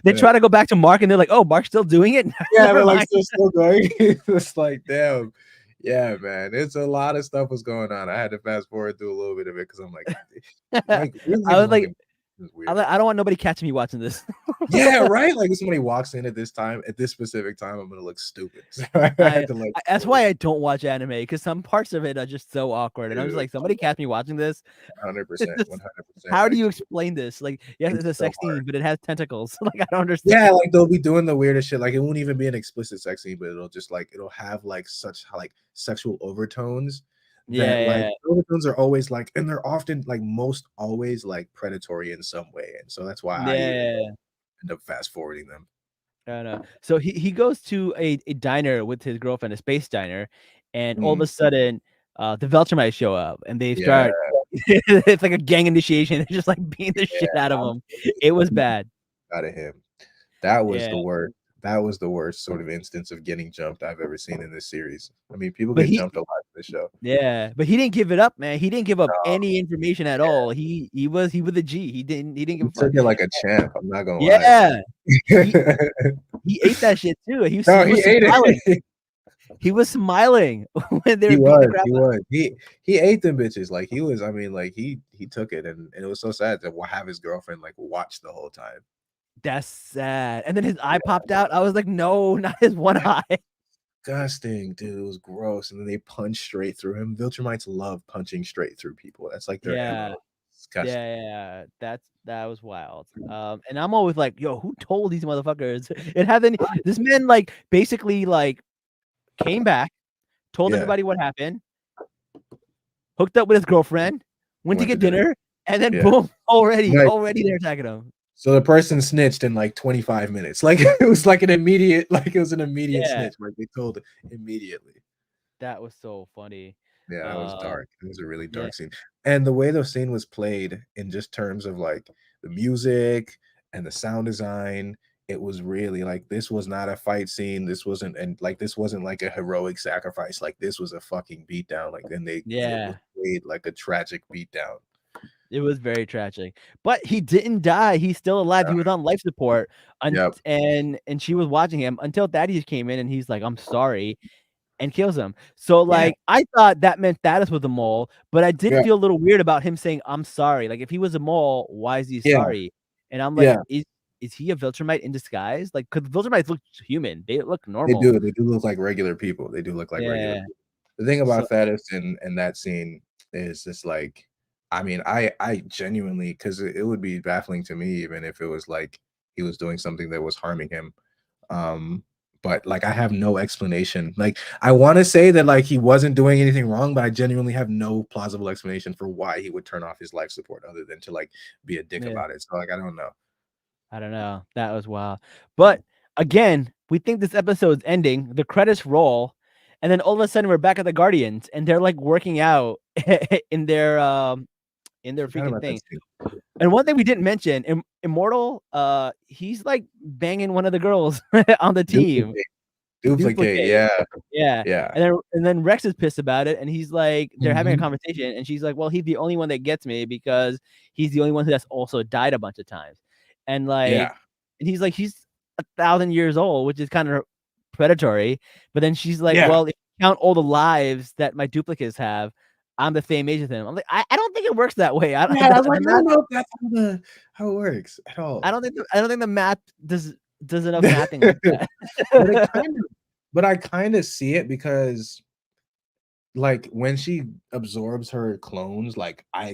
A: They try to go back to Mark, and they're like, "Oh, Mark's still doing it."
C: Yeah, they're like still going. It's like, damn. Yeah, man. It's a lot of stuff was going on. I had to fast forward through a little bit of it because I'm like
A: I was like,
C: weird.
A: I don't want nobody catching me watching this.
C: Yeah, right. Like if somebody walks in at this time, at this specific time, I'm gonna look stupid. So I had to like.
A: That's why I don't watch anime because some parts of it are just so awkward, and I'm just like, somebody catch me watching this.
C: 100%, 100%.
A: How do you explain this? Like, yes, it's a sex scene, but it has tentacles. Like, I don't understand.
C: Yeah, like they'll be doing the weirdest shit. Like it won't even be an explicit sex scene, but it'll have like such like sexual overtones. That like overtones are always like, and they're often like most always like predatory in some way, and so that's why I end up fast forwarding them.
A: I know. So he goes to a diner with his girlfriend, a space diner, and all of a sudden, the Veltramites show up and they start. It's like a gang initiation. They're just like beating the shit out of him. It was bad.
C: Out of him. That was the worst. That was the worst sort of instance of getting jumped I've ever seen in this series. I mean, people get jumped a lot in this show.
A: Yeah, but he didn't give it up, man. He didn't give up any information at all. He was a G. He didn't give a fuck.
C: Took it like a champ. I'm not gonna
A: lie. He ate that shit too. He ate it. He was smiling when they were.
C: He ate them bitches. Like he was. I mean, like he took it, and it was so sad to have his girlfriend like watch the whole time.
A: That's sad. And then his eye popped out. I was like, no, not his one eye.
C: Disgusting, dude. It was gross. And then they punched straight through him. Viltrumites love punching straight through people. That's like their MO. Disgusting.
A: Yeah. That was wild. And I'm always like, yo, who told these motherfuckers? It happened. This man like basically like came back, told everybody what happened, hooked up with his girlfriend, went to get dinner, and then boom, already they're attacking him.
C: So the person snitched in like 25 minutes. Like it was like an immediate, snitch. Like they told it immediately.
A: That was so funny.
C: Yeah, that was dark. It was a really dark scene. And the way the scene was played in just terms of like the music and the sound design, it was really like this was not a fight scene. This wasn't like a heroic sacrifice. Like this was a fucking beatdown. Like then they played like a tragic beatdown.
A: It was very tragic, but he didn't die. He's still alive. He was on life support, and she was watching him until Thaddeus came in, and he's like, "I'm sorry," and kills him. So like, I thought that meant Thaddeus was a mole, but I did feel a little weird about him saying, "I'm sorry." Like, if he was a mole, why is he sorry? And I'm like, is he a Viltrumite in disguise? Like, because Viltrumites look human. They look normal.
C: They do look like regular people. They do look like regular people. The thing about Thaddeus in that scene is just like, I mean, I genuinely, because it would be baffling to me even if it was like he was doing something that was harming him. But like I have no explanation. Like I want to say that like he wasn't doing anything wrong, but I genuinely have no plausible explanation for why he would turn off his life support other than to like be a dick about it. So like I don't know.
A: That was wild. But again, we think this episode's ending. The credits roll, and then all of a sudden we're back at the Guardians, and they're like working out in their freaking thing. And one thing we didn't mention, Immortal, he's like banging one of the girls on the team.
C: Duplicate,
A: yeah. And then Rex is pissed about it, and he's like, they're having a conversation, and she's like, well, he's the only one that gets me because he's the only one who has also died a bunch of times. And like, and he's like, he's 1,000 years old, which is kind of predatory. But then she's like, well, if you count all the lives that my duplicates have, I'm the same age as him. I'm like, I don't think it works that way. I don't
C: know if that's how it works at all.
A: I don't think the math does enough mathing like that.
C: But I kind of see it because like when she absorbs her clones, like I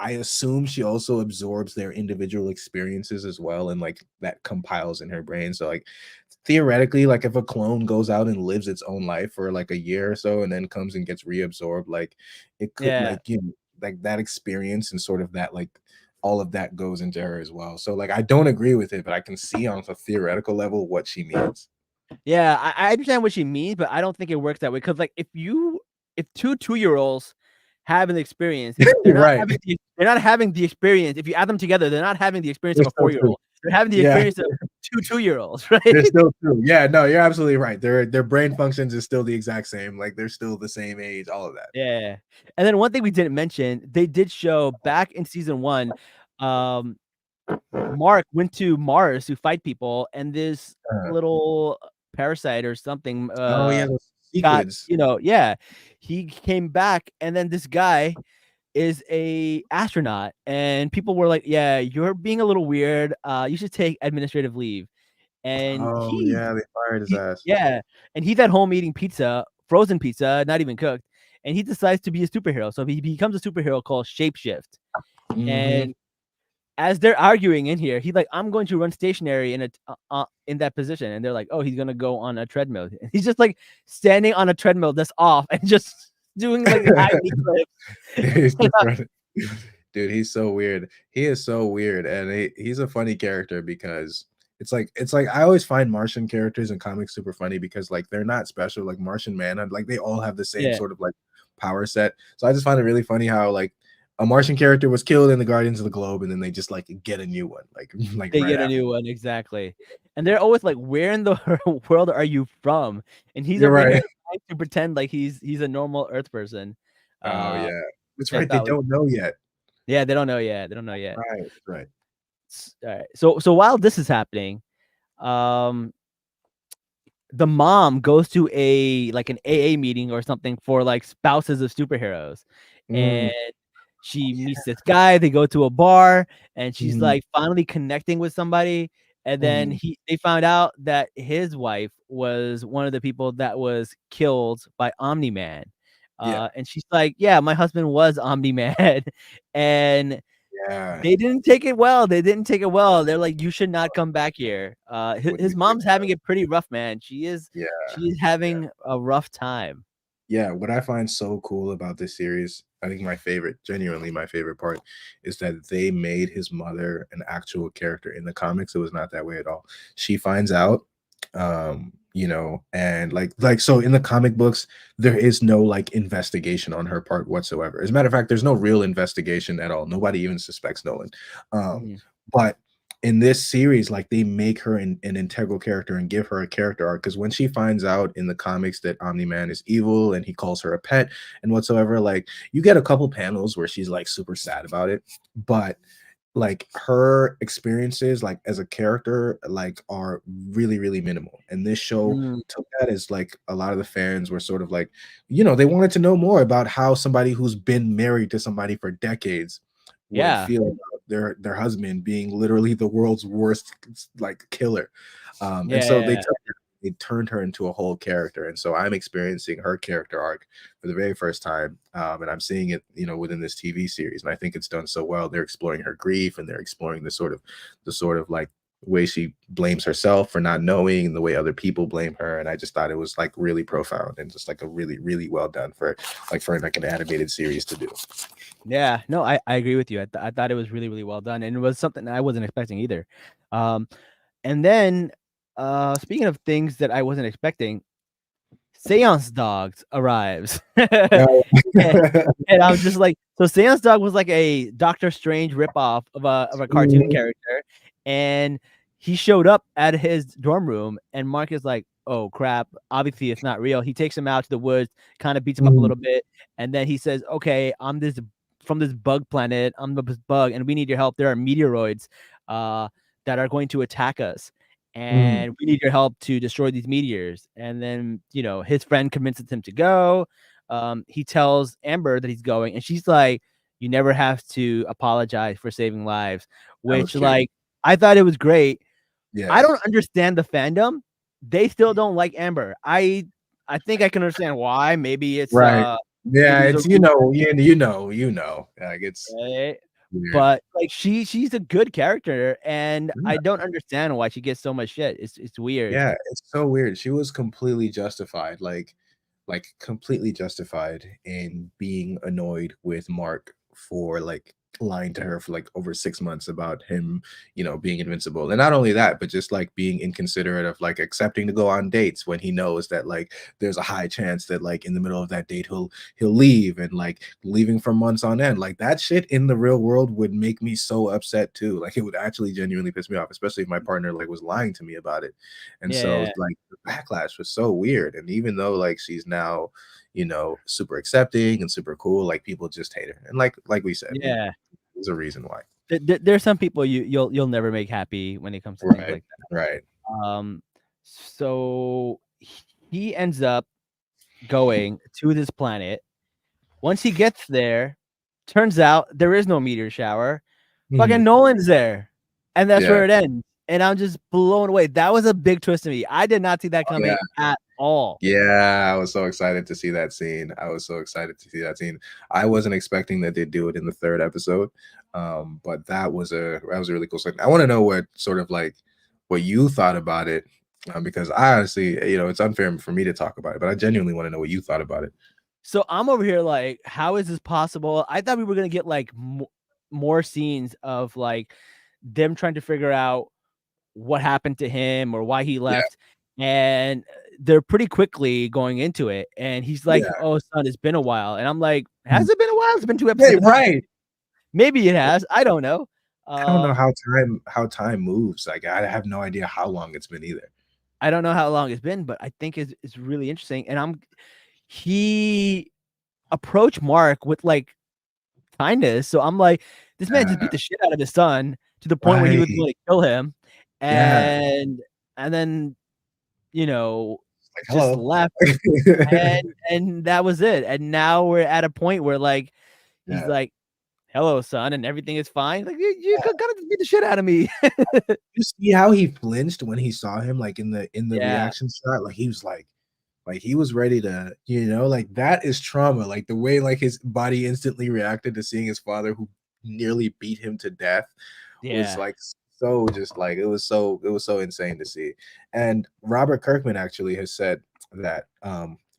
C: assume she also absorbs their individual experiences as well, and like that compiles in her brain. So like theoretically, like if a clone goes out and lives its own life for like a year or so and then comes and gets reabsorbed, like it could
A: Yeah.
C: like, you know, like that experience and sort of that like all of that goes into her as well. So like I don't agree with it, but I can see on a theoretical level what she means.
A: Yeah, I understand what she means, but I don't think it works that way. Because like if 2 2-year-olds have an experience,
C: Right.
A: they're not having the experience. If you add them together, they're not having the experience
C: They're
A: of a
C: still true.
A: 4-year-old. They're having the
C: Yeah.
A: experience of 2 2-year-olds, right?
C: They're still true. Yeah, no, you're absolutely right. Their brain functions is still the exact same. Like they're still the same age, all of that.
A: Yeah. And then one thing we didn't mention, they did show back in season 1, um, Mark went to Mars to fight people, and this
C: Uh,
A: little parasite or something,
C: oh yeah, those
A: got,
C: sequids.
A: yeah, he came back, and then this guy is a astronaut, and people were like, "Yeah, you're being a little weird. You should take administrative leave." And
C: Oh yeah, they fired his ass.
A: yeah, and he's at home eating pizza, frozen pizza, not even cooked, and he decides to be a superhero. So he becomes a superhero called Shapeshift.
C: Mhm.
A: And as they're arguing in here, he's like, "I'm going to run stationary in that position," and they're like, "Oh, he's gonna go on a treadmill." And he's just like standing on a treadmill that's off and just doing like high knee
C: He's
A: flips.
C: just running. Dude, he's so weird. He is so weird, and he's a funny character because it's like I always find Martian characters in comics super funny because like they're not special. Like Martian Manhunt, like they all have the same
A: Yeah,
C: sort of like power set. So I just find it really funny how like a Martian character was killed in the Guardians of the Globe, and then they just like get a new one, like like
A: they
C: right
A: get a
C: after.
A: new one exactly, and they're always like, "Where in the world are you from?" And he's
C: You're
A: over here
C: right.
A: trying to pretend like he's a normal Earth person.
C: Oh
A: Uh,
C: yeah, that's
A: which I
C: right. They
A: thought was
C: don't know yet.
A: yeah, they don't know yet. They don't know yet.
C: Right, right.
A: All right. So while this is happening, um, the mom goes to like an AA meeting or something for like spouses of superheroes,
C: Mm,
A: and she meets this guy. They go to a bar, and she's
C: mm,
A: like finally connecting with somebody. And then
C: mm.
A: they found out that his wife was one of the people that was killed by Omni Man.
C: Yeah,
A: And she's like, "Yeah, my husband was Omni Man," and
C: yeah.
A: they didn't take it well. They didn't take it well. They're like, "You should not come back here."
C: What do
A: His
C: you think?
A: mom's having it pretty rough, man.
C: Yeah,
A: She is
C: yeah,
A: having a rough time.
C: yeah. What I find so cool about this series, I think my favorite, genuinely my favorite part, is that they made his mother an actual character. In the comics, it was not that way at all. She finds out, you know, and like so in the comic books, there is no like investigation on her part whatsoever. As a matter of fact, there's no real investigation at all. Nobody even suspects Nolan.
A: Mhm.
C: But in this series, like they make her an integral character and give her a character arc because when she finds out in the comics that Omni-Man is evil and he calls her a pet and whatsoever, like you get a couple panels where she's like super sad about it, but like her experiences like as a character like are really really minimal, and this show
A: Mm,
C: took that as like a lot of the fans were sort of like, you know, they wanted to know more about how somebody who's been married to somebody for decades would
A: yeah,
C: feel about their husband being literally the world's worst like killer. And so
A: yeah,
C: they turned her into a whole character, and so I'm experiencing her character arc for the very first time, and I'm seeing it, you know, within this TV series, and I think it's done so well. They're exploring her grief, and they're exploring the sort of like way she blames herself for not knowing, and the way other people blame her. And I just thought it was like really profound and just like a really really well done for like an animated series to do.
A: yeah. No, I agree with you. I thought it was really really well done, and it was something I wasn't expecting either. Um, and then speaking of things that I wasn't expecting, Seance Dogs arrives.
C: No.
A: And and I was just like, so Seance Dog was like a Doctor Strange ripoff of a cartoon
C: Mhm,
A: character, and he showed up at his dorm room, and Mark is like, "Oh crap! Obviously, it's not real." He takes him out to the woods, kind of beats him up a
C: mhm.
A: little bit, and then he says, "Okay, I'm this from this bug planet. I'm this bug, and we need your help. There are meteoroids, uh, that are going to attack us."
C: Mm,
A: And we need your help to destroy these meteors. And then, his friend convinces him to go. He tells Amber that he's going, and she's like, "You never have to apologize for saving lives,"
C: that was
A: which,
C: cute.
A: like, I thought it was great. I
C: Yeah.
A: don't understand the fandom. They still don't like Amber. I think I can understand why. Maybe it's
C: Right. Yeah,
A: It is
C: it's
A: a
C: like it's
A: right?
C: weird.
A: But, like, she's a good character, and
C: Yeah.
A: I don't understand why she gets so much shit. It's weird.
C: Yeah, it's so weird. She was completely justified, like completely justified in being annoyed with Mark for like lying to her for like over 6 months about him, being invincible. And not only that, but just like being inconsiderate of like accepting to go on dates when he knows that like there's a high chance that like in the middle of that date he'll leave, and like leaving for months on end. Like that shit in the real world would make me so upset too. Like it would actually genuinely piss me off, especially if my partner like was lying to me about it. And so
A: Yeah.
C: like the backlash was so weird. And even though like she's now, super accepting and super cool, like people just hate her. And like we said,
A: Yeah.
C: there's a reason why.
A: There's some people you'll never make happy when it comes to things
C: Right.
A: like
C: Right.
A: that. So he ends up going to this planet. Once he gets there, turns out there is no meteor shower. Fucking
C: Mhm.
A: Nolan's there, and that's
C: Yeah.
A: where it ends. And I'm just blown away. That was a big twist to me. I did not see that
C: Oh, yeah.
A: coming at all.
C: Yeah, I was so excited to see that scene. I was so excited to see that scene. I wasn't expecting that they'd do it in the third episode, but that was a really cool scene. I want to know what sort of like what you thought about it, because I honestly, it's unfair for me to talk about it, but I genuinely want to know what you thought about it.
A: So I'm over here like, how is this possible? I thought we were gonna get like more scenes of like them trying to figure out what happened to him or why he
C: Yeah,
A: left, and they're pretty quickly going into it. And he's like,
C: yeah,
A: "Oh, son, it's been a while," and I'm like,
C: mm.
A: "Has it been a while? It's been 2
C: Hey,
A: episodes.
C: right.
A: Maybe it has. I don't know."
C: I don't know
A: Um,
C: how time moves. Like I have no idea how long it's been either.
A: I don't know how long it's been, but I think it's really interesting. And he approached Mark with like kindness. So I'm like, this man just
C: Yeah,
A: beat the shit out of his son to the point where he was
C: right.
A: going to kill him,
C: Yeah.
A: and then you know
C: Like
A: just
C: hello.
A: left, and that was it. And now we're at a point where like he's
C: Yeah.
A: like, "Hello, son," and everything is fine. Like you gotta just beat the shit out of me.
C: You see how he flinched when he saw him, like in the
A: Yeah,
C: reaction shot? Like he was like he was ready to, like that is trauma. Like the way like his body instantly reacted to seeing his father who nearly beat him to death was
A: yeah,
C: like so just like it was so insane to see. And Robert Kirkman actually has said that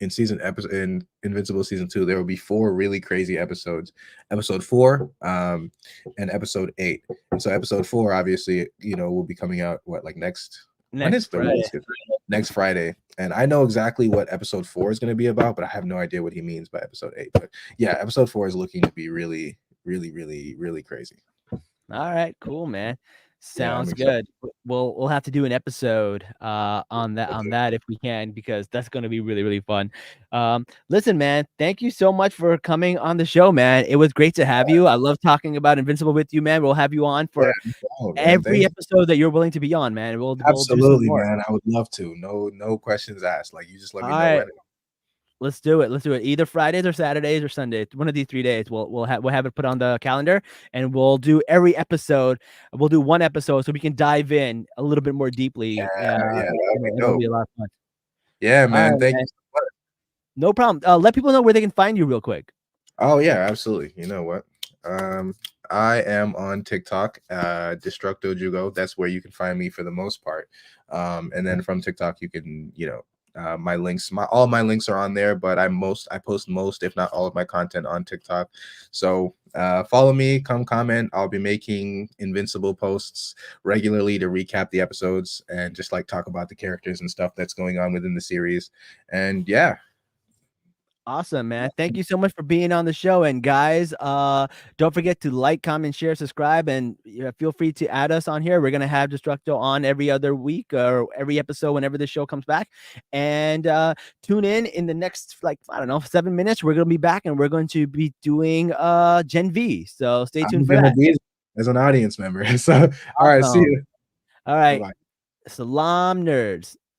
C: in Invincible season 2 there will be 4 really crazy episodes. Episode 4 and episode 8. And so episode 4 obviously, will be coming out like next when
A: next
C: is the release
A: Friday.
C: schedule? Next Friday. And I know exactly what episode 4 is going to be about, but I have no idea what he means by episode 8. But yeah, episode 4 is looking to be really, really, really, really crazy.
A: All right, cool, man.
C: Yeah, I'm
A: Sounds
C: excited.
A: good. We'll have to do an episode on
C: Okay.
A: that if we can, because that's gonna be really, really fun. Listen, man, thank you so much for coming on the show, man. It was great to have you. I love talking about Invincible with you, man. We'll have you on
C: Yeah,
A: for
C: no problem, man.
A: every
C: Thank you.
A: episode that you're willing to be on, man. We'll do some
C: Absolutely,
A: more.
C: man. I would love to. No questions asked. Like you just let
A: All
C: me know
A: right.
C: when.
A: Let's do it. Let's do it. Either Fridays or Saturdays or Sundays. One of these 3 days. We'll have it put on the calendar, and we'll do every episode. We'll do one episode so we can dive in a little bit more
C: Yeah,
A: deeply.
C: yeah, that would be
A: It'll
C: dope.
A: be a lot of fun.
C: Yeah,
A: All
C: man.
A: right,
C: Thank you
A: man.
C: so much.
A: No problem. Let people know where they can find you real quick.
C: Oh yeah, absolutely. You know what? Um, I am on TikTok, Destructo Jugo. That's where you can find me for the most part. And then from TikTok, you can, my links, all my links are on there, but I post most, if not all of my content on TikTok. So follow me, come comment. I'll be making Invincible posts regularly to recap the episodes and just like talk about the characters and stuff that's going on within the series. And yeah.
A: Awesome, man. Thank you so much for being on the show. And guys, don't forget to like, comment, share, subscribe, and feel free to add us on here. We're gonna have Destructo on every other week or every episode whenever the show comes back. And tune in the next, like, I don't know, 7 minutes. We're gonna be back and we're going to be doing Gen V. So stay tuned
C: I'm
A: for
C: gonna
A: that.
C: be as an audience member. So all right, see
A: Awesome.
C: you.
A: All
C: Bye
A: right.
C: bye.
A: Salaam nerds.